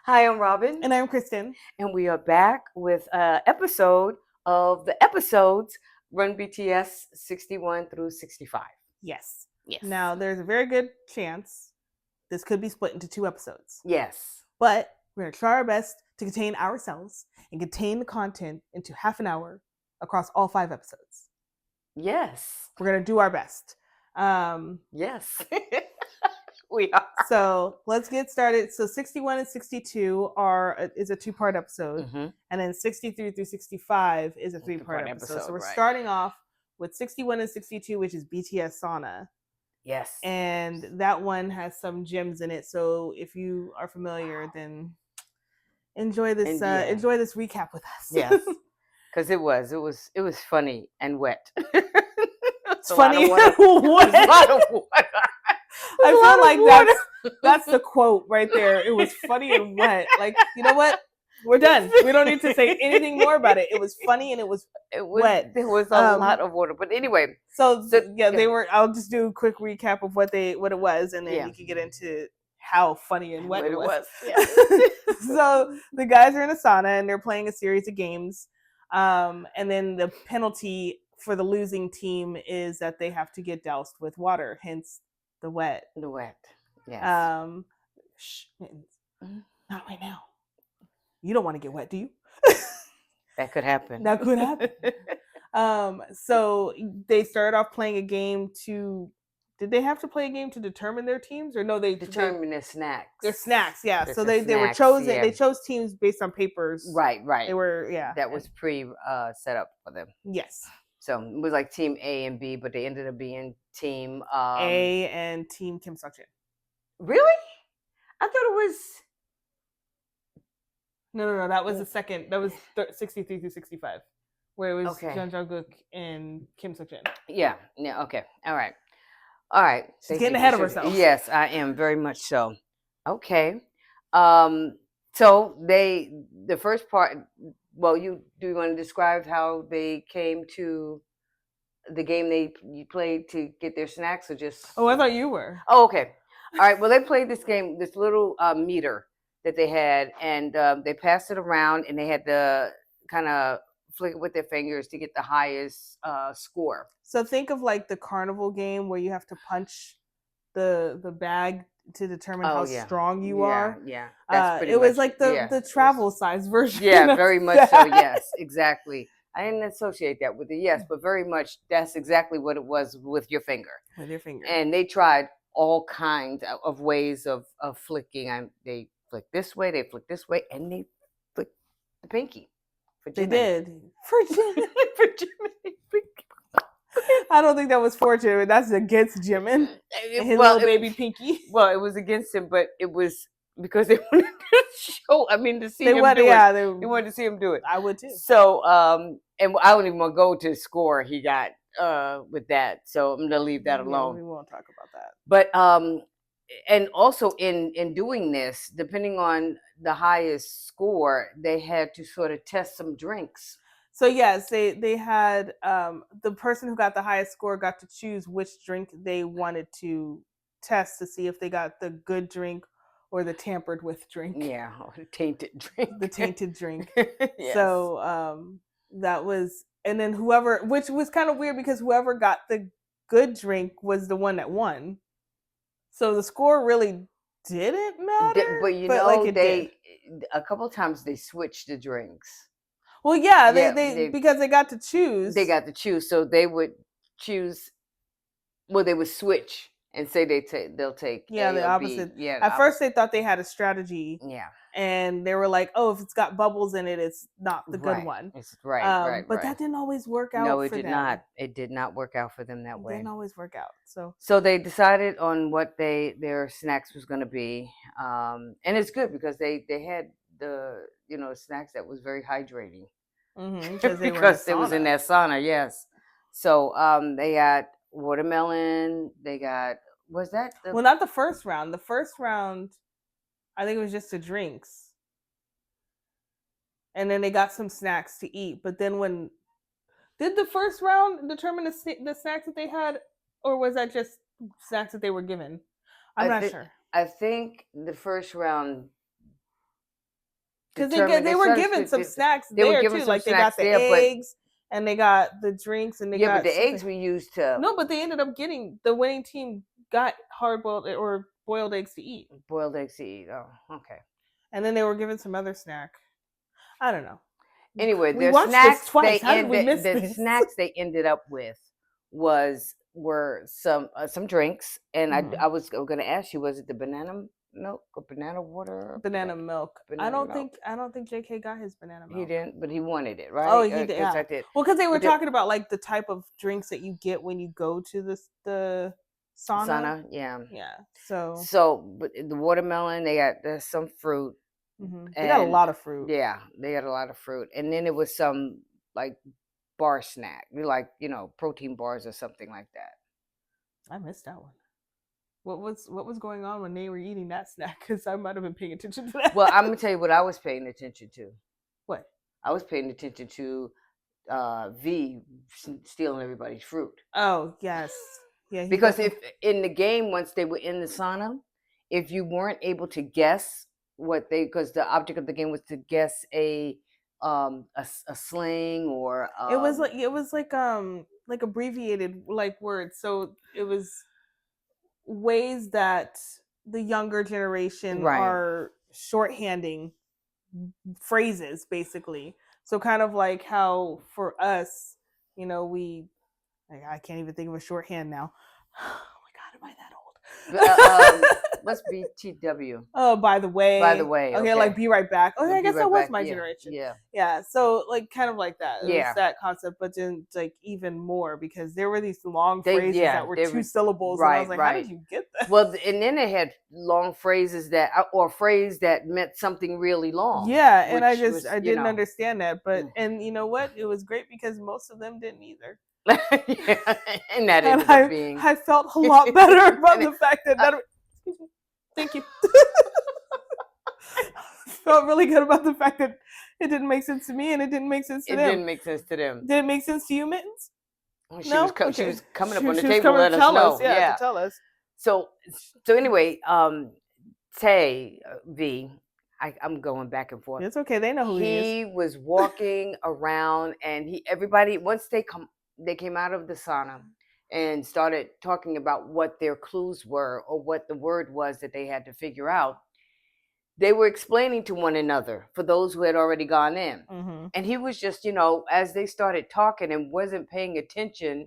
Hi, I'm Robin. And I'm Kristen. And we are back with an episode of the episodes Run BTS 61 through 65. Yes. Yes. Now, there's a very good chance this could be split into 2 episodes. Yes. But we're going to try our best to contain ourselves and contain the content into half an hour across all 5 episodes. Yes. We're going to do our best. Yes. We are. So let's get started. So 61 and 62 is a 2-part episode. Mm-hmm. And then 63 through 65 is a 3-part episode. So we're starting off with 61 and 62, which is BTS Sauna. Yes. And that one has some gems in it. So if you are familiar, then enjoy this enjoy this recap with us. Yes. Because it was funny and wet. It's funny and wet. I feel like that's the quote right there. It was funny and wet. Like, you know what? We're done. We don't need to say anything more about it. It was funny and it was wet. There was a lot of water. But anyway. So they were. I'll just do a quick recap of what it was, and then we can get into how funny and wet it was. Yeah. So the guys are in a sauna and they're playing a series of games. And then the penalty for the losing team is that they have to get doused with water, hence the wet. The wet. Yes. Not right now. You don't want to get wet, do you? That could happen. That could happen. So they started off playing a game to. Did they have to play a game to determine their teams, or no? They determined their snacks. Their snacks, yeah. So they were chosen. Yeah. They chose teams based on papers. Right. They were, yeah. That was set up for them. Yes. So it was like team A and B, but they ended up being team A and team Kim Seok-jin. Really? I thought it was. No. That was the second. That was 63 through 65, where it was Jung Jung-gook and Kim Seok-jin. Yeah. Okay. All right. She's getting ahead of herself. Yes, I am very much so. Okay. So the first part. Well, do you want to describe how they came to the game you played to get their snacks, or just? Oh, I thought you were. Oh, okay. All right. Well, they played this game, this little meter that they had, and they passed it around, and they had to kind of flick it with their fingers to get the highest score. So think of like the carnival game where you have to punch the bag to determine how strong you are. Yeah. That's pretty it much, was like the travel size version. Yeah, very much so. Yes, exactly. I didn't associate that with it. Yes, but very much that's exactly what it was with your finger. With your finger. And they tried all kinds of ways of flicking. They flick this way, they flick this way, and they flick the pinky. They did. For Jimin. For Jimin. I don't think that was for Jimin. That's against Jimin. His little baby pinky. Well, it was against him, but it was because they wanted to show. I mean, to see him do it. They wanted to see him do it. I would too. So, and I don't even want to go to the score he got with that. So I'm gonna leave that alone. We won't talk about that. But and also in doing this, depending on the highest score, they had to sort of test some drinks. So yes, they had the person who got the highest score got to choose which drink they wanted to test to see if they got the good drink or the tampered with drink. Yeah, or the tainted drink. The tainted drink. Yes. So that was, and then which was kind of weird because whoever got the good drink was the one that won. So the score really didn't matter. But a couple of times they switched the drinks. Well, yeah, they because they got to choose. They got to choose, so they would choose. Well, they would switch and say they'll take the opposite. Yeah. At first, they thought they had a strategy. Yeah. And they were like, "Oh, if it's got bubbles in it, it's not the good one." It's right. But that didn't always work out. No, it did not. It did not work out for them that way. It didn't always work out. So they decided on what their snacks was going to be, and it's good because they had the snacks that was very hydrating. Mm-hmm, because it was in that sauna. Yes. So they got watermelon. They got well, not the first round. The first round, I think it was just the drinks, and then they got some snacks to eat. But then did the first round determine the snacks that they had, or was that just snacks that they were given? I'm not sure. I think the first round because they were given some snacks there too. Like they got the eggs and they got the drinks and they got but the eggs we used to. No, but they ended up getting the winning team got hard boiled or boiled eggs to eat. Boiled eggs to eat. Oh, okay. And then they were given some other snack. I don't know. Anyway, the snacks snacks they ended up with were some drinks, and I was going to ask you, was it the banana milk or banana water? Banana milk. I don't think JK got his banana milk. He didn't, but he wanted it, right? Oh, he did. Yeah. I did. Well, because they were talking about like the type of drinks that you get when you go to the sauna. Yeah. So, but the watermelon, there's some fruit. Mm-hmm. They got a lot of fruit. Yeah, they had a lot of fruit, and then it was some like bar snack, like protein bars or something like that. I missed that one. What was going on when they were eating that snack? Because I might have been paying attention to that. Well, I'm gonna tell you what I was paying attention to. What? I was paying attention to V stealing everybody's fruit. Oh yes, yeah. Because if in the game, once they were in the sauna, if you weren't able to guess because the object of the game was to guess a sling or it was like abbreviated like words, so it was ways that the younger generation are shorthanding phrases basically. So kind of like how for us, I can't even think of a shorthand now. Oh my god, am I that old? What's BTW? Oh, by the way. Okay, like be right back. Okay, I guess that was my generation. Yeah. So like kind of like that. It was that concept, but then like even more because there were these long phrases that were 2 syllables, and I was like, how did you get that? Well, and then they had long phrases or phrase that meant something really long. Yeah, and I didn't understand that, but and you know what? It was great because most of them didn't either. And that ended up being. I felt a lot better about the fact that. Excuse me. Thank you. Felt really good about the fact that it didn't make sense to me and it didn't make sense to them. It didn't make sense to them. Did it make sense to you, Mittens? She was coming up on the table to let us know. To tell us. So anyway, Tay V. I'm going back and forth. It's okay. They know who he is. He was walking around, and everybody once they came out of the sauna and started talking about what their clues were or what the word was that they had to figure out. They were explaining to one another for those who had already gone in. Mm-hmm. And he was just, as they started talking and wasn't paying attention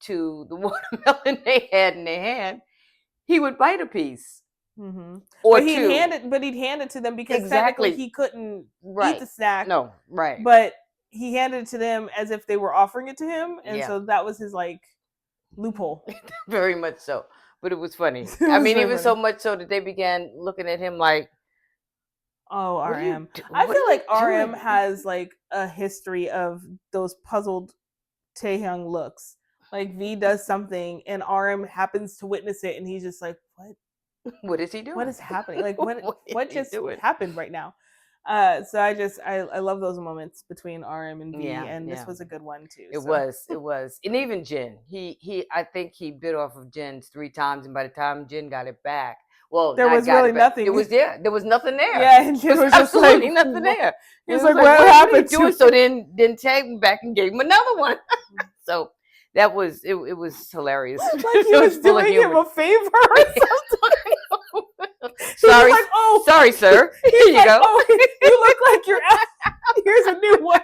to the watermelon they had in their hand, he would bite a piece. Mm-hmm. Or he'd hand it to them because technically he couldn't eat the snack. No, right. But he handed it to them as if they were offering it to him, and so that was his loophole. Very much so, but it was funny. It was so much so that they began looking at him like, "Oh, RM." I feel like RM has a history of those puzzled Taehyung looks. Like V does something, and RM happens to witness it, and he's just like, "What? What is he doing? What is happening? Like what just happened right now?" So I love those moments between RM and V, and this was a good one too. It was, and even Jin, I think he bit off of Jin's 3 times, and by the time Jin got it back, well, there was really nothing. It was there. There was nothing there. Yeah, and Jin was just absolutely nothing there. He was like, "What happened to you?" So then Tag him back and gave him another one. So that was it was hilarious. Like he was doing him a favor or something. Sorry, sorry, sir. Here you go. Oh, you look like you're out. Here's a new one.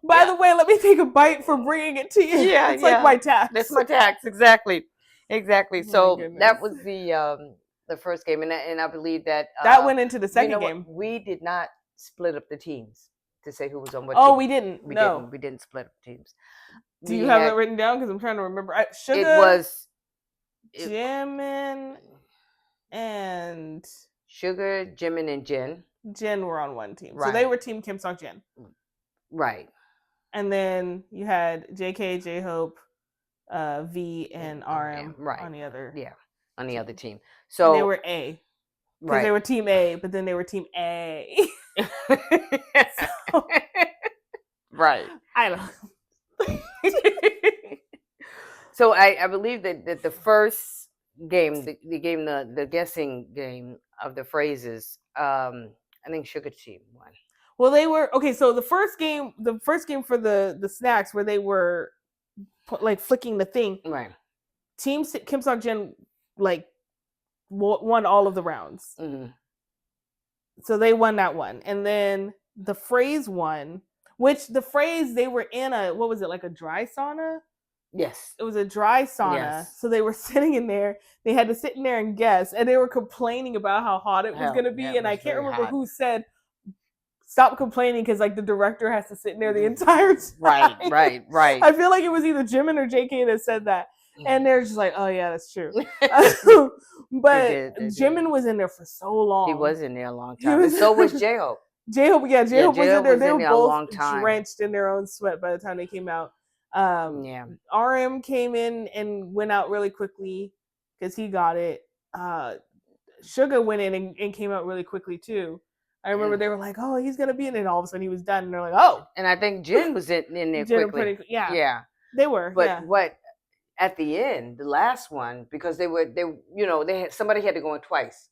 By the way, let me take a bite for bringing it to you. Yeah, it's like my tax. That's my tax, exactly. So that was the first game, and I believe that went into the second game. We did not split up the teams to say who was on what. Oh, team. we didn't. We didn't split up the teams. Do you have it written down? Because I'm trying to remember. It was Jimin and Sugar, Jimin, and Jin. Jin were on one team, so they were Team Kim Seok Jin. Right. And then you had JK, J-Hope, V, and RM on the other. Yeah, on the other team. So and they were A. Because they were Team A, but then they were Team A. So, right. I don't know. So I believe that the first game, the guessing game of the phrases, I think Sugar Team won. Well, they were okay. So the first game for the snacks where they were like flicking the thing, right? Team Kim Seok Jin like won all of the rounds, so they won that one, and then the phrase won. Which the phrase they were in what was it, like a dry sauna? Yes. It was a dry sauna. Yes. So they were sitting in there. They had to sit in there and guess, and they were complaining about how hot it was going to be. And I can't remember who said, "Stop complaining," because like the director has to sit in there the entire time. Right. I feel like it was either Jimin or JK that said that. And they're just like, "Oh yeah, that's true." But Jimin was in there for so long. He was in there a long time. And so was J-Hope. J-Hope was in there. They were both drenched in their own sweat by the time they came out. RM came in and went out really quickly because he got it. Suga went in and came out really quickly too. I remember they were like, "Oh, he's gonna be in it," and all of a sudden he was done, and they're like, "Oh." And I think Jin was in there quickly. Yeah, they were. But what at the end, the last one, because they had somebody had to go in twice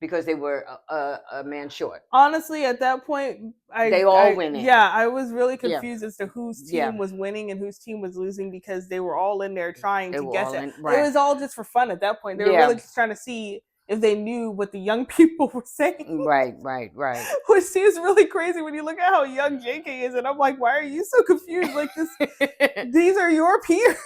because they were a man short. Honestly, at that point, they all went in. Yeah, I was really confused as to whose team was winning and whose team was losing because they were all in there trying to guess it. Right. It was all just for fun at that point. They were really just trying to see if they knew what the young people were saying. Right. Which seems really crazy when you look at how young JK is, and I'm like, why are you so confused? Like this, these are your peers.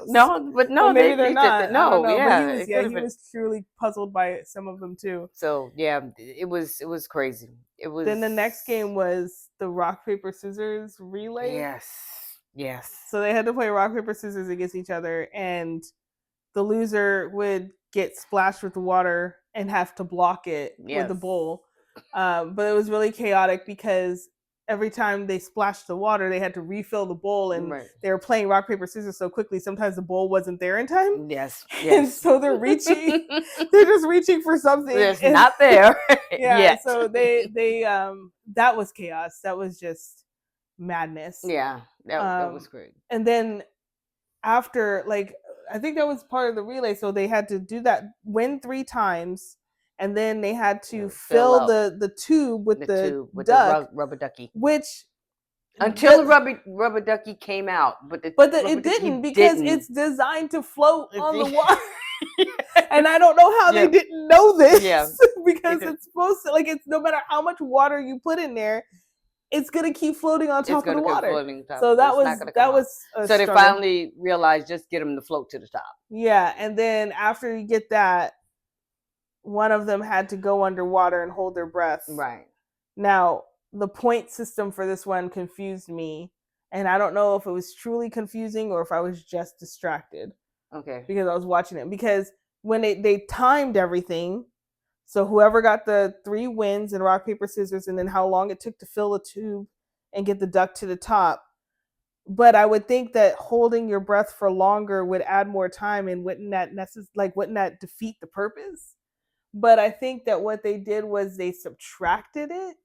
No, well, maybe they're not. No, he was truly puzzled by some of them too. So yeah, it was crazy. It was. Then the next game was the rock paper scissors relay. Yes. So they had to play rock paper scissors against each other, and the loser would get splashed with the water and have to block it with the bowl. But it was really chaotic because every time they splashed the water, they had to refill the bowl, and they were playing rock, paper, scissors so quickly, sometimes the bowl wasn't there in time. Yes. And so they're reaching, they're just reaching for something. It's not there. So they that was chaos. That was just madness. Yeah, that was great. And then after, like, I think that was part of the relay. So they had to do that, win 3 times, and then they had to fill the tube with the rubber ducky. Which until the rubber ducky came out, but it didn't because it's designed to float on the water. And I don't know how they didn't know this. Yeah. Because it's supposed to, like, it's no matter how much water you put in there, it's gonna keep floating on top of the water. So that was so they finally realized just get them to float to the top. Yeah, and then after you get that, one of them had to go underwater and hold their breath. Right. Now, the point system for this one confused me, and I don't know if it was truly confusing or if I was just distracted. Okay. Because I was watching it. Because when they timed everything, so whoever got the 3 wins in rock, paper, scissors, and then how long it took to fill the tube and get the duck to the top. But I would think that holding your breath for longer would add more time, and wouldn't that defeat the purpose? But I think that what they did was they subtracted it.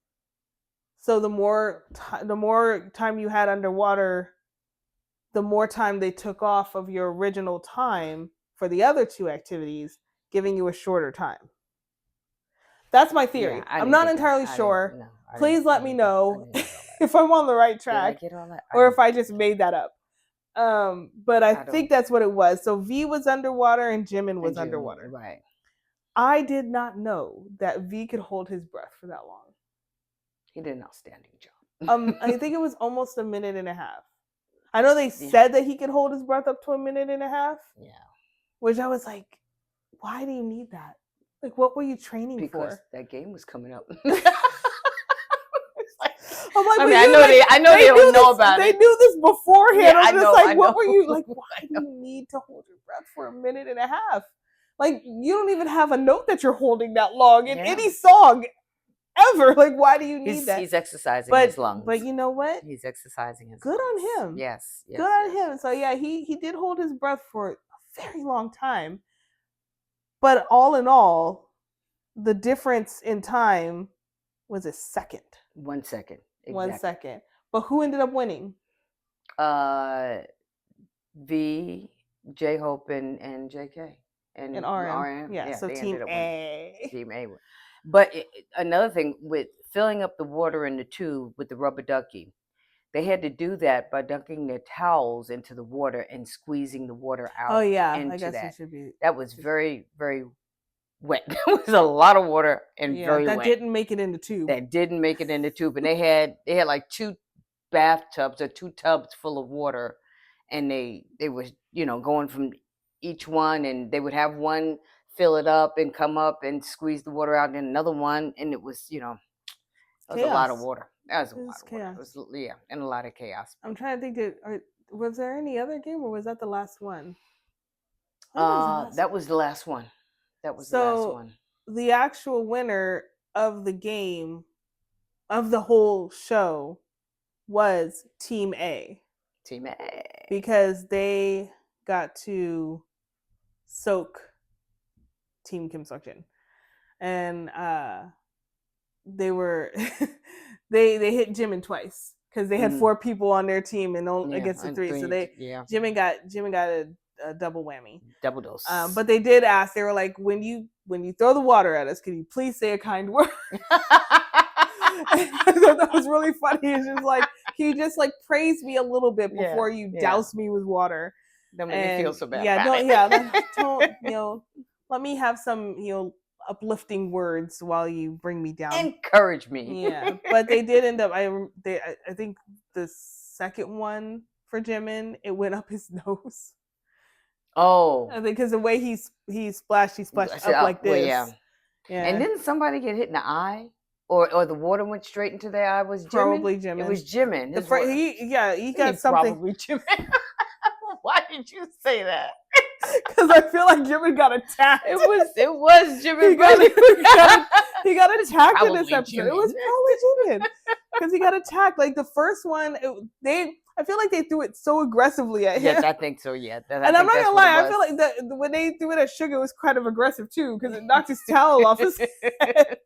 So the more time you had underwater, the more time they took off of your original time for the other 2 activities, giving you a shorter time. That's my theory. Yeah, I'm not entirely sure. Please let me know if I'm on the right track or if I just made that up. But I think that's what it was. So V was underwater and Jimin was underwater. Right. I did not know that V could hold his breath for that long. He did an outstanding job. I think it was almost a minute and a half. I know they said that he could hold his breath up to a minute and a half. Yeah. Which I was like, why do you need that? Like, what were you training for? Because that game was coming up. I'm like, I know they don't know about it. They knew this beforehand. Yeah, I'm just like, what were you like? Why do you need to hold your breath for a minute and a half? Like, you don't even have a note that you're holding that long in any song ever. Like, why do you need that? He's exercising his lungs. But you know what? He's exercising his lungs. Good on him. Yes. Good on him. So yeah, he did hold his breath for a very long time. But all in all, the difference in time was a second. 1 second. Exactly. 1 second. But who ended up winning? V, J-Hope, and JK. and RM. Yeah, so Team A. Team A. But another thing with filling up the water in the tube with the rubber ducky, they had to do that by dunking their towels into the water and squeezing the water out. Oh yeah, into I guess that. It should be. That was very, very wet. There was a lot of water and very wet. That didn't make it in the tube. That didn't make it in the tube, and they had like 2 bathtubs or 2 tubs full of water, and they were going from each one, and they would have one fill it up and come up and squeeze the water out, and another one, and it was it was a lot of water. That was a lot of water. It was, and a lot of chaos. I'm trying to think was there any other game, or was that the last one? That was the last one. That was the last one. The actual winner of the game, of the whole show, was Team A. Team A. Because they got to soak Team Kim Seok-jin. And they were they hit Jimin twice because they had 4 people on their team and against the 3. So Jimin got a double whammy. Double dose. But they did ask, they were like, when you throw the water at us, can you please say a kind word? I thought that was really funny. It's just like, can you just like praise me a little bit before you douse me with water? Don't make me feel so bad. Don't let me have some uplifting words while you bring me down. Encourage me. Yeah, but they did end up. I think the second one for Jimin, it went up his nose. Oh, I think because the way he splashed up like this. Well, yeah. And didn't somebody get hit in the eye? Or the water went straight into their eye? Was Jimin? Probably Jimin. It was Jimin. He got something. Probably Jimin. Why did you say that? Because I feel like Jimin got attacked. It was Jimin. He got attacked in this episode. Jimin. It was probably Jimin because he got attacked. Like the first one, I feel like they threw it so aggressively at him. Yes, I think so. Yeah, and I'm not gonna lie, I feel like when they threw it at Sugar, it was kind of aggressive too because it knocked his towel off his head.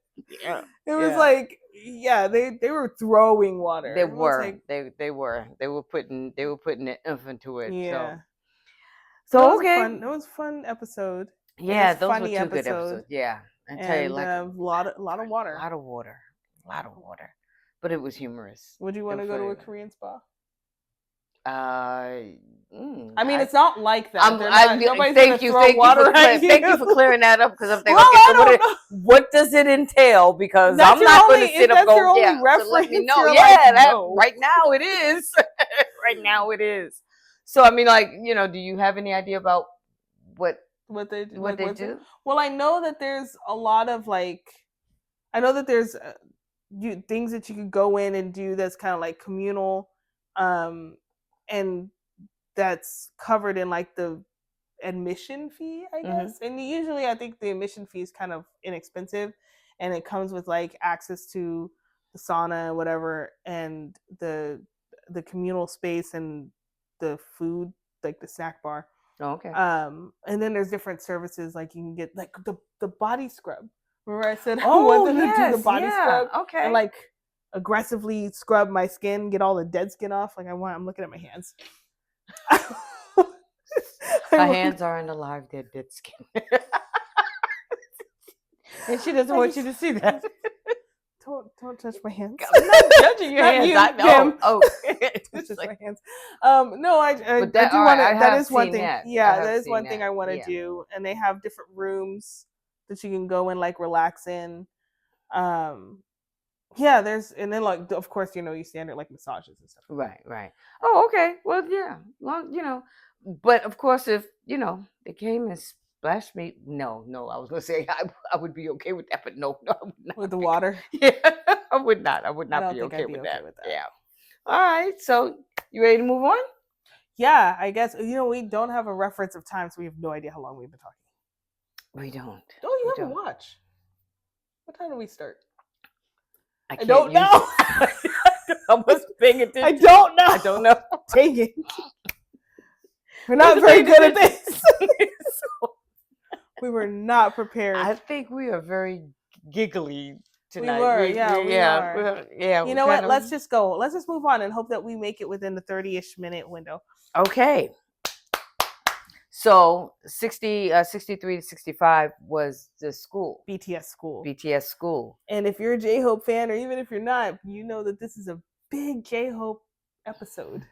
Yeah. It was like, they were throwing water. They were. Like, they were putting the oomph into it. Yeah. So okay. That was a fun episode. Yeah, those were 2 good episodes. Yeah. I tell you, like a lot of water. A lot of water. But it was humorous. Would you want to go to a Korean spa? I mean, it's not like that. Thank you for clearing that up because I'm thinking, what does it entail? Because I'm not going to sit up and go, so let me know. Right now it is. Right now it is. So I mean, like, do you have any idea about what they do? Well, I know that there's a lot of there's things that you could go in and do that's kind of like communal, and that's covered in like the admission fee, I guess. Mm-hmm. And usually I think the admission fee is kind of inexpensive, and it comes with like access to the sauna and whatever, and the communal space and the food, like the snack bar. Oh, okay. And then there's different services, like you can get like the body scrub. Remember I said I wanted to do the body scrub? Okay. And like aggressively scrub my skin, get all the dead skin off. Like I'm looking at my hands. Her hands are in the live dead skin. And she doesn't want you to see that. Don't touch my hands. I'm not judging your hands. I know. Don't touch my hands. No, I do want to. That is one thing. That is one thing I want to do. And they have different rooms that you can go and like relax in. There's, and then like of course you standard like massages and stuff. Right. Oh, okay. Well, yeah. Well, but of course if they came and splashed me, no, I was gonna say I would be okay with that, but no, I would not. With the water? Yeah, I would not be okay with that. Yeah. All right, so you ready to move on? Yeah, I guess we don't have a reference of time, so we have no idea how long we've been talking. We don't. Oh, you have a watch. What time do we start? I don't know. I was paying attention. I don't know. I don't know. Dang it. We're not very good at this. We were not prepared. I think we are very giggly tonight. We were. We are. You know what? Let's just go. Let's just move on and hope that we make it within the 30-ish minute window. Okay. So 63 to 65 was the school. BTS school. BTS school. And if you're a J-Hope fan, or even if you're not, you know that this is a big J-Hope episode.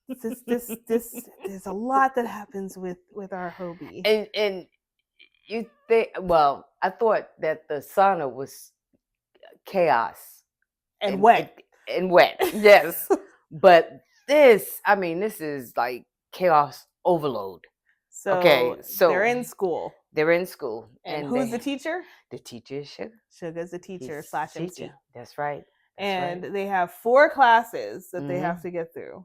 There's a lot that happens with our Hobie. And you think, well, I thought that the sauna was chaos. And wet. And wet, yes. But this is like chaos overload. So, okay, so they're in school. And who's the teacher? The teacher is Suga. Suga's the teacher / MC. That's right. They have 4 classes that they have to get through.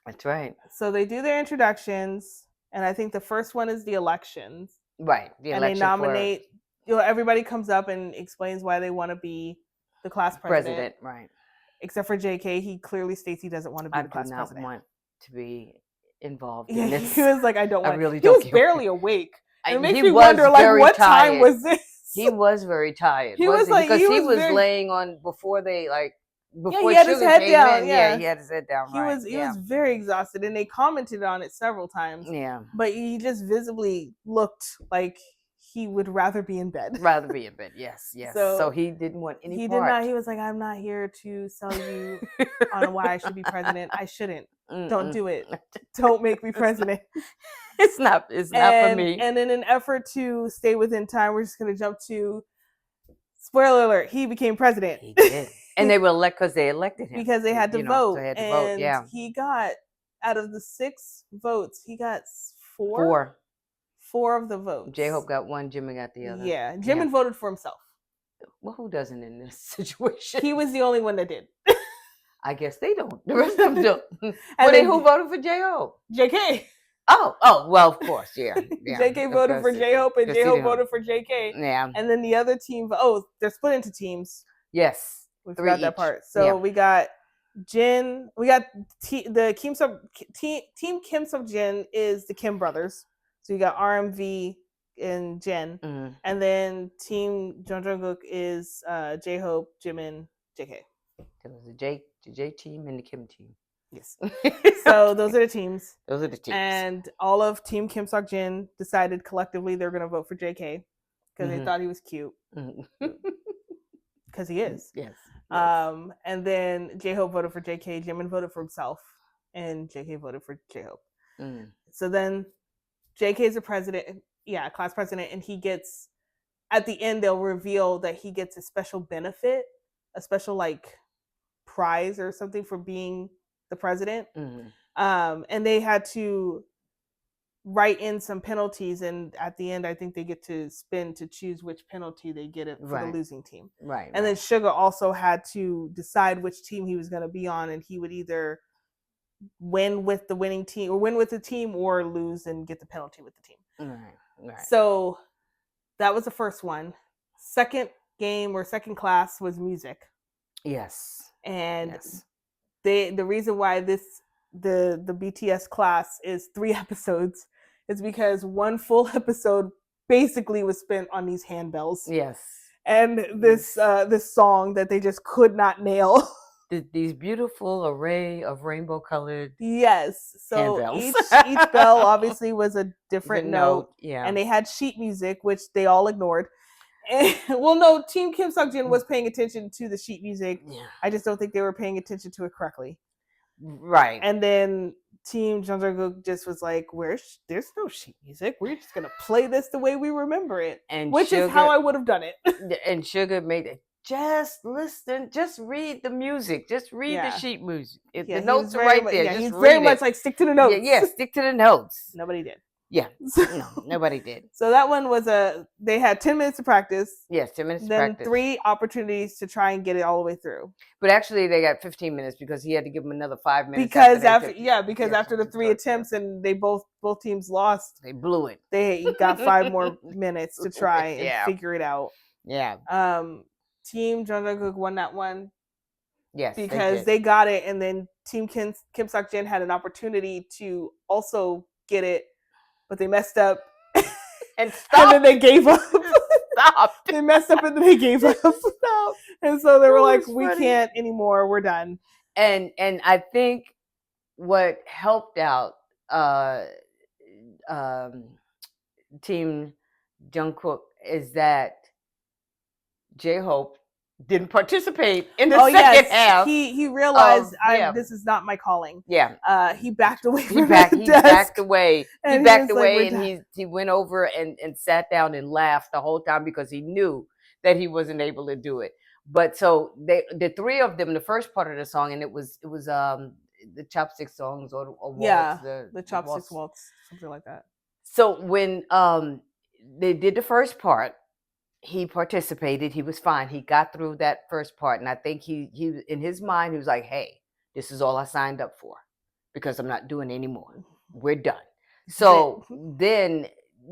That's right. So they do their introductions, and I think the first one is the elections. Right. And they nominate, everybody comes up and explains why they want to be the class president. Right. Except for JK, he clearly states he doesn't want to be the class president. I do not want to be involved in this. He was like, I don't want. I really he don't. was barely awake. It makes me wonder, like, what time was this? He was very tired. He was like, because he was laying on before they before he had his head down. Yeah, he had his head down. He was very exhausted, and they commented on it several times. Yeah, but he just visibly looked like he would rather be in bed. Yes. So he didn't want any. He did not. He was like, I'm not here to sell you on why I should be president. I shouldn't. Don't do it. Don't make me president. It's not for me. And in an effort to stay within time, we're just going to jump to, spoiler alert, he became president. He did. And they were because they elected him. Because they had to vote. So they had to vote, yeah. He got, out of the 6 votes, he got 4. 4. 4 of the votes. J-Hope got 1, Jimin got the other. Yeah, Jimin voted for himself. Well, who doesn't in this situation? He was the only one that did. I guess they don't. The rest of them do. And then who voted for J-Hope? JK. Oh, well, of course, yeah. JK voted for J-Hope, and J-Hope voted for JK. Yeah. And then the other team, they're split into teams. Yes. We forgot that part. So we got Jin. We got the Team Kim Sub Jin is the Kim brothers. So you got RMV and Jin. Mm-hmm. And then Team Jungkook is J-Hope, Jimin, JK. There was the J team and the Kim team. Yes. So those are the teams. Those are the teams. And all of Team Kim Sok Jin decided collectively they're going to vote for JK because they thought he was cute. Because he is. Yes. And then J-Hope voted for JK, Jimin voted for himself, and JK voted for J-Hope. So then JK is the president, class president, and he gets, at the end, they'll reveal that he gets a special benefit, a special, prize or something for being the president. And they had to write in some penalties, and at the end I think they get to spin to choose which penalty they get for the losing team. Right. And then Suga also had to decide which team he was going to be on, and he would either win with the winning team or win with the team or lose and get the penalty with the team. Right. So that was the first one. Second game or second class was music. Yes. And the reason why the BTS class is 3 episodes is because one full episode basically was spent on these handbells. Yes. And this song that they just could not nail. These beautiful array of rainbow colored yes. So handbells. each bell obviously was a different note. Yeah. And they had sheet music, which they all ignored. And, well, no, Team Kim Sok Jin was paying attention to the sheet music. Yeah. I just don't think they were paying attention to it correctly. Right. And then Team Jungkook just was like, there's no sheet music. We're just going to play this the way we remember it. Which is how I would have done it. And Suga made it. Just listen. Just read the music. Just read the sheet music. The notes are right there. He's very much like, stick to the notes. Yeah, stick to the notes. Nobody did. Yeah. No, nobody did. So that one was they had 10 minutes to practice. Yes, 10 minutes to practice. Then 3 opportunities to try and get it all the way through. But actually they got 15 minutes because he had to give them another 5 minutes. Because after the 3 attempts and they both teams lost. They blew it. They got 5 more minutes to try and figure it out. Yeah. Team Jungkook won that one. Yes. Because they got it, and then Team Kim Sok Jin had an opportunity to also get it. But they messed up and stopped. And then they gave up. Stopped. They messed up and then they gave up. Stopped. And so they were like, we can't anymore. We're done. And I think what helped out Team Jungkook is that J-Hope didn't participate in the second half. He realized this is not my calling. Yeah. He backed away from he backed away. He backed away and he went over and sat down and laughed the whole time because he knew that he wasn't able to do it. But so the three of them, the first part of the song, and it was the chopstick songs or waltz, the chopsticks waltz, something like that. So when they did the first part, he participated. He was fine. He got through that first part, and I think he in his mind he was like, "Hey, this is all I signed up for because I'm not doing any more. We're done." So then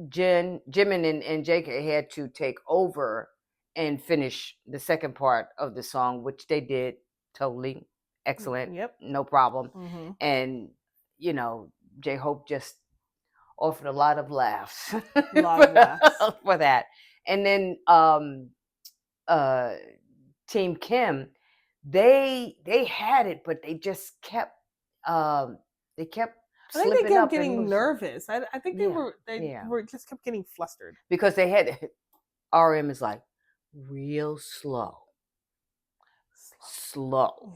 Jimin and JK had to take over and finish the second part of the song, which they did totally excellent. Yep, no problem. And J-Hope just offered a lot of laughs, for that. And then Team Kim, they had it, but they just kept I think they kept getting nervous. I think they were just kept getting flustered because they had RM is like real slow.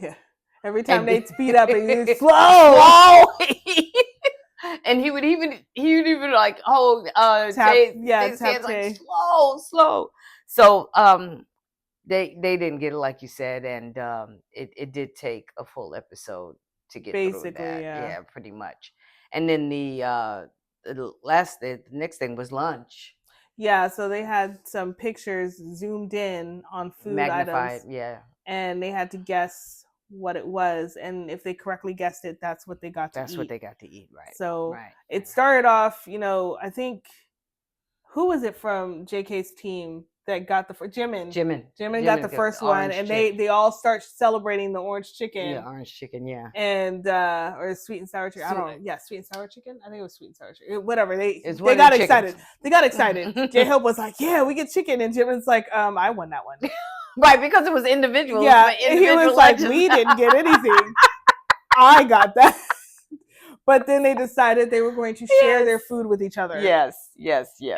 Yeah. Every time they speed up, it's slow. And he would even like hold his hands like slow. So they didn't get it like you said, and it did take a full episode to get through that. Yeah, pretty much. And then the next thing was lunch. Yeah, so they had some pictures zoomed in on food magnified items. Yeah, and they had to guess what it was, and if they correctly guessed it, that's what they got to eat. That's what they got to eat, right? So it started off, I think, who was it from JK's team that got the Jimin got the first one, and they all start celebrating the orange chicken. Yeah, orange chicken, yeah. And or sweet and sour chicken. I don't know. Yeah, sweet and sour chicken. I think it was sweet and sour chicken. Whatever. They got excited. They got excited. J-Hope was like, "Yeah, we get chicken," and Jimin's like, "I won that one." Right, because it was individual. Yeah, he was like, "We didn't get anything. I got that." But then they decided they were going to share their food with each other. Yes.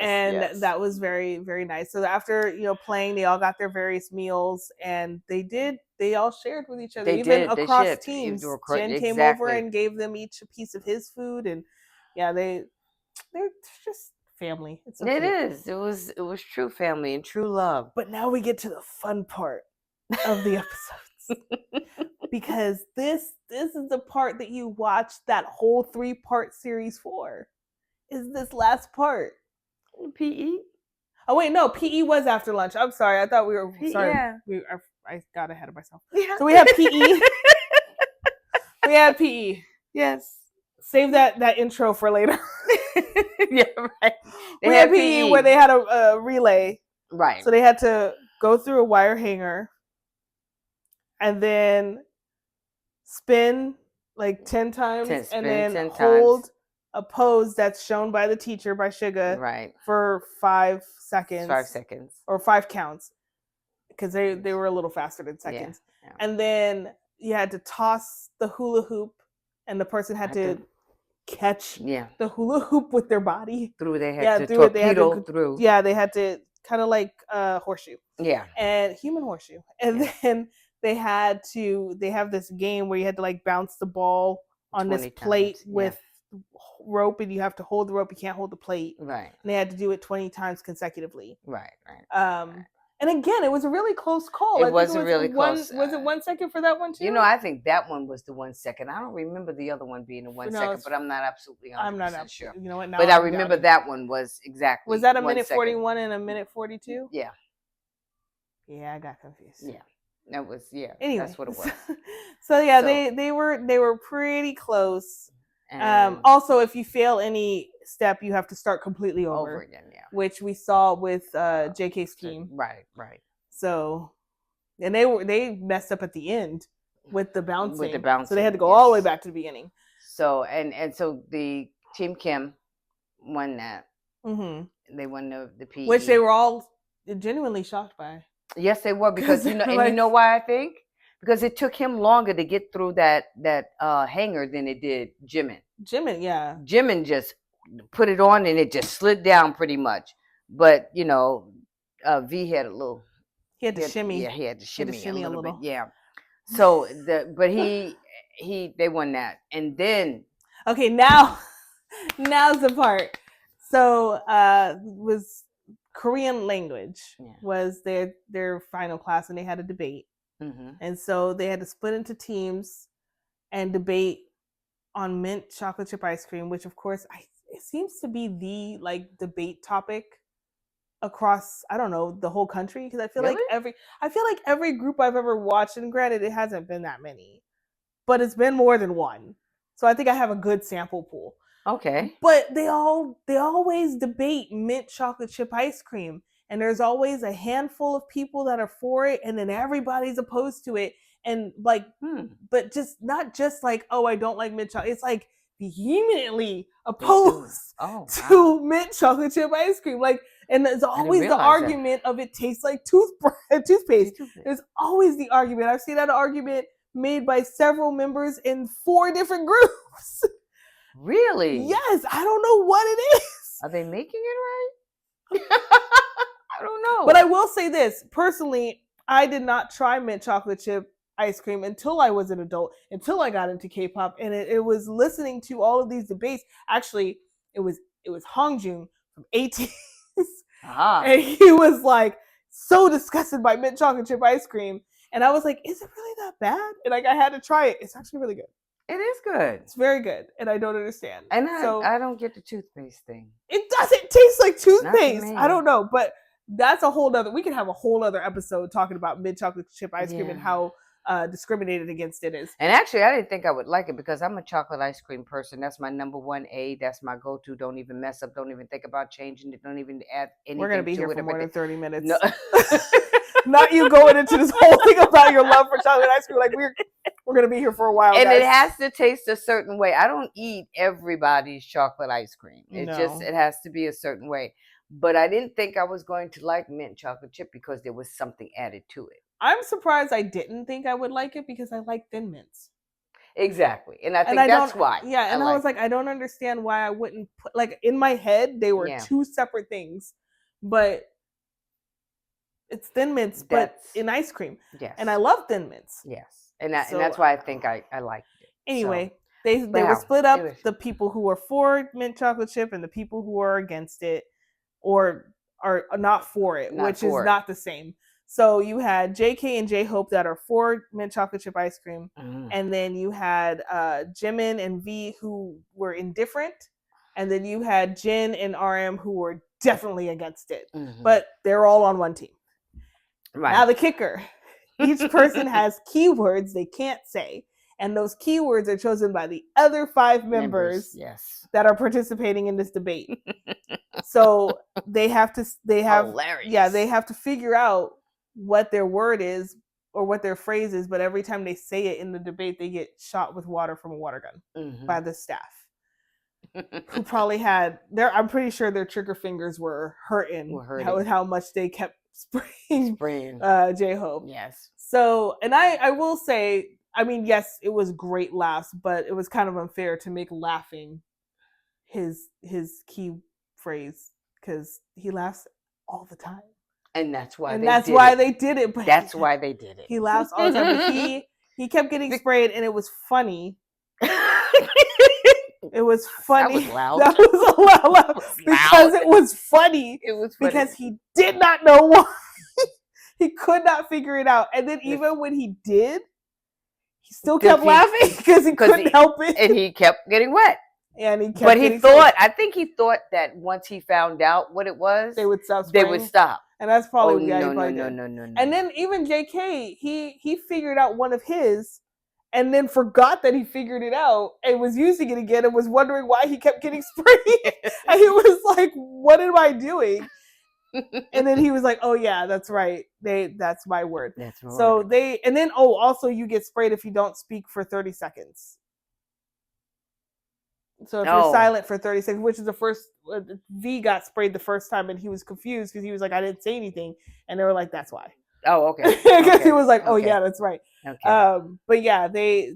And that was very, very nice. So after playing, they all got their various meals, and they all shared with each other, even across teams. Jen came over and gave them each a piece of his food, and they're just family. It is. It was true family and true love. But now we get to the fun part of the episodes. Because this is the part that you watch that whole 3-part series for. Is this last part. PE? Oh wait, no, PE was after lunch. I'm sorry. I thought we were sorry. Yeah. I got ahead of myself. Yeah. So we had PE. We had PE. Yes. Save that intro for later. Yeah, right. We had PE where they had a relay. Right. So they had to go through a wire hanger and then spin like 10 times and then hold a pose that's shown by the teacher, by Suga, for 5 seconds. 5 seconds. Or 5 counts. Because they were a little faster than seconds. Yeah. And then you had to toss the hula hoop, and the person had to catch the hula hoop with their body. They had to torpedo through. Yeah, they had to kind of like horseshoe. Yeah. And human horseshoe. And then they have this game where you had to like bounce the ball on this plate with rope, and you have to hold the rope. You can't hold the plate. Right. And they had to do it 20 times consecutively. Right. And again, it was a really close call. It was really close. Was it 1 second for that one too? I think that one was the 1 second. I don't remember the other one being a 1 second, but I'm not absolutely 100% sure. You know what? Now but I remember that one was exactly. Was that a minute 41 and a minute 42? Yeah. Yeah, I got confused. Yeah. That was Anyway, that's what it was. So they were pretty close. Also, if you fail any step, you have to start completely over again. Yeah. Which we saw with JK's team. Right. So, and they messed up at the end with the bouncing. So they had to go all the way back to the beginning. So and so the Team Kim won that. Mm-hmm. They won the PE, which they were all genuinely shocked by. Yes, they were, because and you know why I think? Because it took him longer to get through that hanger than it did Jimin. Yeah. Jimin just put it on and it just slid down pretty much. But V had a little. He had to shimmy. Yeah, he had to shimmy, a little bit. Yeah. So they won that, and then okay, now's the part. So was Korean language was their final class, and they had a debate, and so they had to split into teams and debate on mint chocolate chip ice cream, which of course it seems to be the debate topic across, I don't know, the whole country, because I feel like every group I've ever watched, and granted it hasn't been that many, but it's been more than one, so I think I have a good sample pool. Okay. But they always debate mint chocolate chip ice cream, and there's always a handful of people that are for it, and then everybody's opposed to it, and but just not just like, oh, I don't like mint chocolate. It's like vehemently opposed to mint chocolate chip ice cream. And there's always the argument of it tastes like toothpaste. There's always the argument. I've seen that argument made by several members in 4 different groups. Really? Yes, I don't know what it is. Are they making it right? I don't know. But I will say this. Personally, I did not try mint chocolate chip ice cream until I was an adult, until I got into K-pop, and it was listening to all of these debates. Actually, it was Hongjun from ATEEZ, and he was like so disgusted by mint chocolate chip ice cream, and I was like, is it really that bad? And I had to try it. It's actually really good. It is good. It's very good, and I don't understand. And I don't get the toothpaste thing. It doesn't taste like toothpaste. I don't know, but that's a whole other. We can have a whole other episode talking about mint chocolate chip ice cream and how discriminated against it is. And actually, I didn't think I would like it because I'm a chocolate ice cream person. That's my number 1A. That's my go-to. Don't even mess up. Don't even think about changing it. Don't even add anything. We're gonna be here for more than 30 minutes. No. Not you going into this whole thing about your love for chocolate ice cream. Like we're gonna be here for a while. And guys. It has to taste a certain way. I don't eat everybody's chocolate ice cream. It has to be a certain way. But I didn't think I was going to like mint chocolate chip because there was something added to it. I'm surprised I didn't think I would like it because I like Thin Mints. Exactly. And I think that's why. Yeah, and I was like, I don't understand why I wouldn't put, like, in my head, they were 2 separate things. But it's Thin Mints, but in ice cream. Yes. And I love Thin Mints. Yes. And that's why I think I liked it. Anyway, they were split up, the people who are for mint chocolate chip and the people who are against it or are not for it, which is not the same. So you had JK and J-Hope that are for mint chocolate chip ice cream. And then you had Jimin and V who were indifferent. And then you had Jin and RM who were definitely against it. But they're all on one team. Right. Now the kicker. Each person has keywords they can't say. And those keywords are chosen by the other 5 members that are participating in this debate. So they have to figure out what their word is or what their phrase is, but every time they say it in the debate, they get shot with water from a water gun by the staff. Who probably had I'm pretty sure their trigger fingers were hurting. With how much they kept spraying J-Hope. Yes. So, and I will say, I mean, yes, it was great laughs, but it was kind of unfair to make laughing his key phrase because he laughs all the time. And that's why they did it. But that's why they did it. He laughs all the time. But he kept getting sprayed, and it was funny. It was funny. That was loud. That was a loud laugh because it was funny. It was funny. Because he did not know why. He could not figure it out. And then even when he did, he still kept laughing because he couldn't help it. And he kept getting wet. And he kept I think he thought that once he found out what it was, they would stop spraying. They would stop. And that's probably no. And then even JK, he figured out one of his and then forgot that he figured it out and was using it again and was wondering why he kept getting sprayed. And he was like, what am I doing? And then he was like, oh yeah, that's right. That's my word. That's my word. And then also you get sprayed if you don't speak for 30 seconds. So if you're silent for 30 seconds, which is the first, V got sprayed the first time and he was confused because he was like, I didn't say anything. And they were like, that's why. Oh, okay. Because he was like, oh yeah, that's right. Okay. But yeah, they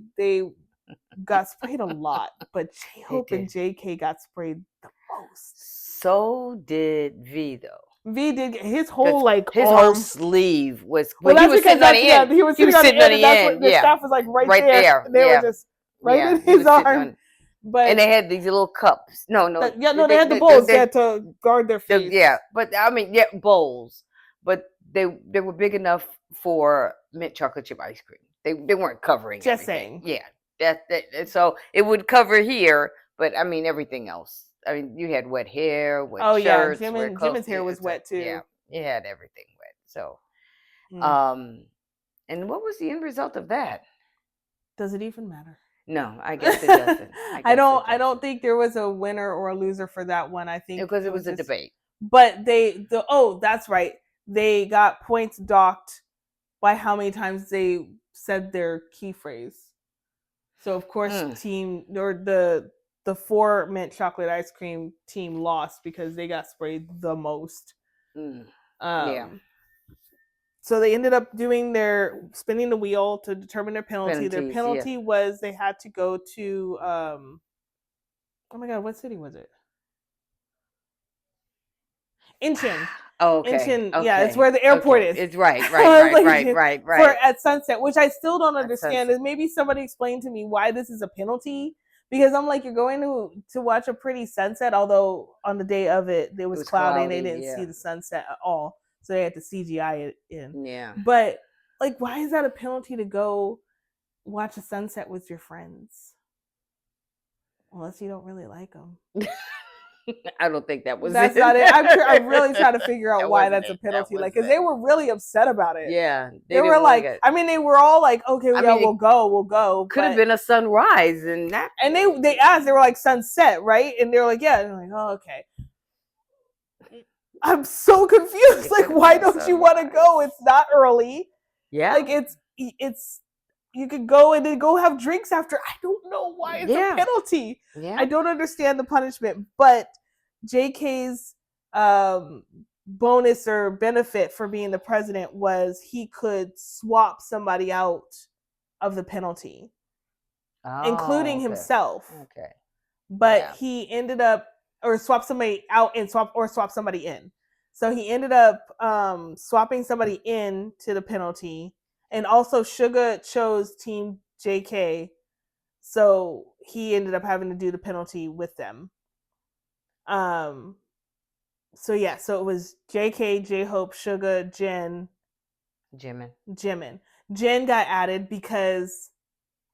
got sprayed a lot. But J-Hope and JK got sprayed the most. So did V though. V did his whole his arm. whole sleeve was. Well, he was sitting on the end. He was sitting on the end, and that's what the staff was like right there. They were just right in his arm. And they had these little cups. No, they had the bowls. They had to guard their face. But I mean, bowls. But they were big enough for mint chocolate chip ice cream. They weren't covering. Just everything. saying. Yeah, so it would cover here, but I mean everything else. I mean, you had wet hair, wet shirts. Jimin's hair was wet too. Yeah, you had everything wet. So, and what was the end result of that? Does it even matter? No, I guess it doesn't. I don't think there was a winner or a loser for that one. I think because it was a debate. But that's right. They got points docked by how many times they said their key phrase. So of course, the 4 mint chocolate ice cream team lost because they got sprayed the most. So they ended up spinning the wheel to determine their penalty. Their penalty was they had to go to oh my god, what city was it? Incheon. Oh, okay. Incheon, okay. Yeah, it's where the airport is. It's right. For at sunset, which I still don't understand. Is maybe somebody explain to me why this is a penalty? Because I'm like, you're going to watch a pretty sunset, although on the day of it was cloudy and they didn't see the sunset at all. So they had to CGI it in. Yeah. But why is that a penalty to go watch a sunset with your friends? Unless you don't really like them. I don't think that was That's not it. I'm really trying to figure out why that's a penalty. Because they were really upset about it. Yeah. They were like, I mean, they were all like, okay, we'll go. Could have been a sunrise and that. And they asked, they were like, sunset, right? And they were like, yeah. And I'm like, oh, okay. I'm so confused. Why don't you want to go? It's not early. Yeah. It's you could go and then go have drinks after. I don't know why it's a penalty. Yeah. I don't understand the punishment. But JK's bonus or benefit for being the president was he could swap somebody out of the penalty, including himself. Okay. But he ended up swap somebody out and swap somebody in. So he ended up swapping somebody in to the penalty. And also Suga chose Team JK. So he ended up having to do the penalty with them. So it was JK, J-Hope, Suga, Jimin. Jin got added because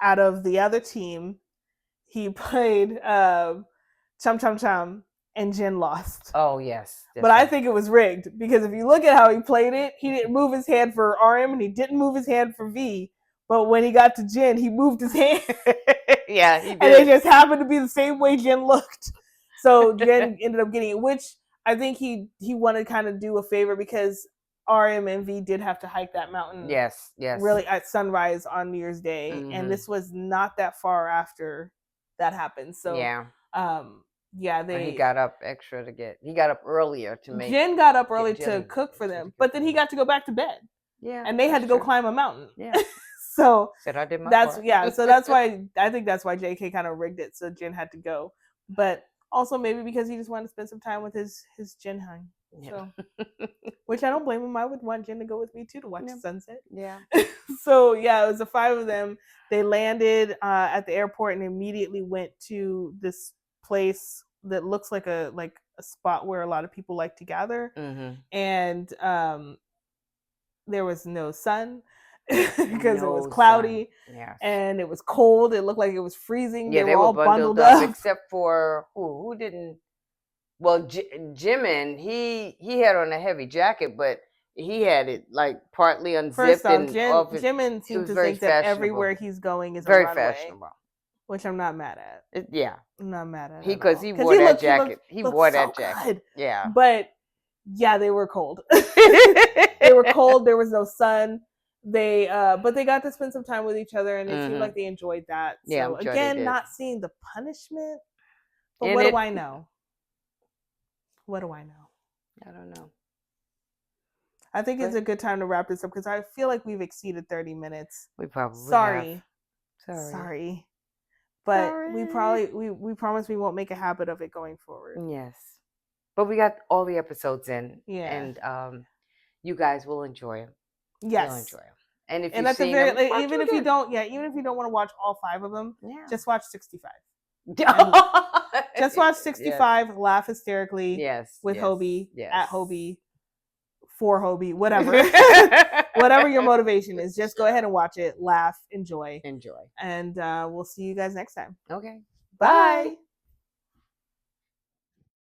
out of the other team, he played Chum Chum Chum, and Jin lost. Oh, yes. But I think it was rigged because if you look at how he played it, he didn't move his hand for RM and he didn't move his hand for V. But when he got to Jin, he moved his hand. Yeah, he did. And it just happened to be the same way Jin looked. So Jin ended up getting it, which I think he wanted to kind of do a favor because RM and V did have to hike that mountain. Yes. Really at sunrise on New Year's Day. Mm-hmm. And this was not that far after that happened. So he got up he got up earlier to make. Jen got up early to cook for them, but then he got to go back to bed. Yeah. And they had to go climb a mountain. Yeah. So I did my part. So that's why I think that's why JK kind of rigged it so Jen had to go. But also maybe because he just wanted to spend some time with his Jin hang. So which I don't blame him. I would want Jen to go with me too to watch the sunset. Yeah. So it was the 5 of them. They landed at the airport and immediately went to this place that looks like a spot where a lot of people like to gather. Mm-hmm. And there was no sun because it was cloudy. Yes. And it was cold. It looked like it was freezing. Yeah, they were all bundled up. Except for who didn't. Well, Jimin, he had on a heavy jacket, but he had it partly unzipped. First off, Jimin seems to think that everywhere he's going is very a runway, fashionable. Which I'm not mad at. I'm not mad at it. Because he wore that jacket. He wore that jacket. Good. Yeah. But they were cold. They were cold. There was no sun. But they got to spend some time with each other, and it seemed like they enjoyed that. So again, not seeing the punishment. But what do I know? What do I know? I don't know. I think it's a good time to wrap this up because I feel like we've exceeded 30 minutes. We probably Sorry. have. Sorry. But we promise we won't make a habit of it going forward. Yes. But we got all the episodes in. Yeah. And you guys will enjoy them. Yes. You'll enjoy them. And if you've seen them, even if you don't want to watch all 5 of them, just watch 65. Just watch 65, yes. Laugh hysterically. Yes. With Hobie, yes. At Hobie, for Hobie, whatever. Whatever your motivation is, just go ahead and watch it, laugh, enjoy. And we'll see you guys next time. Okay. Bye.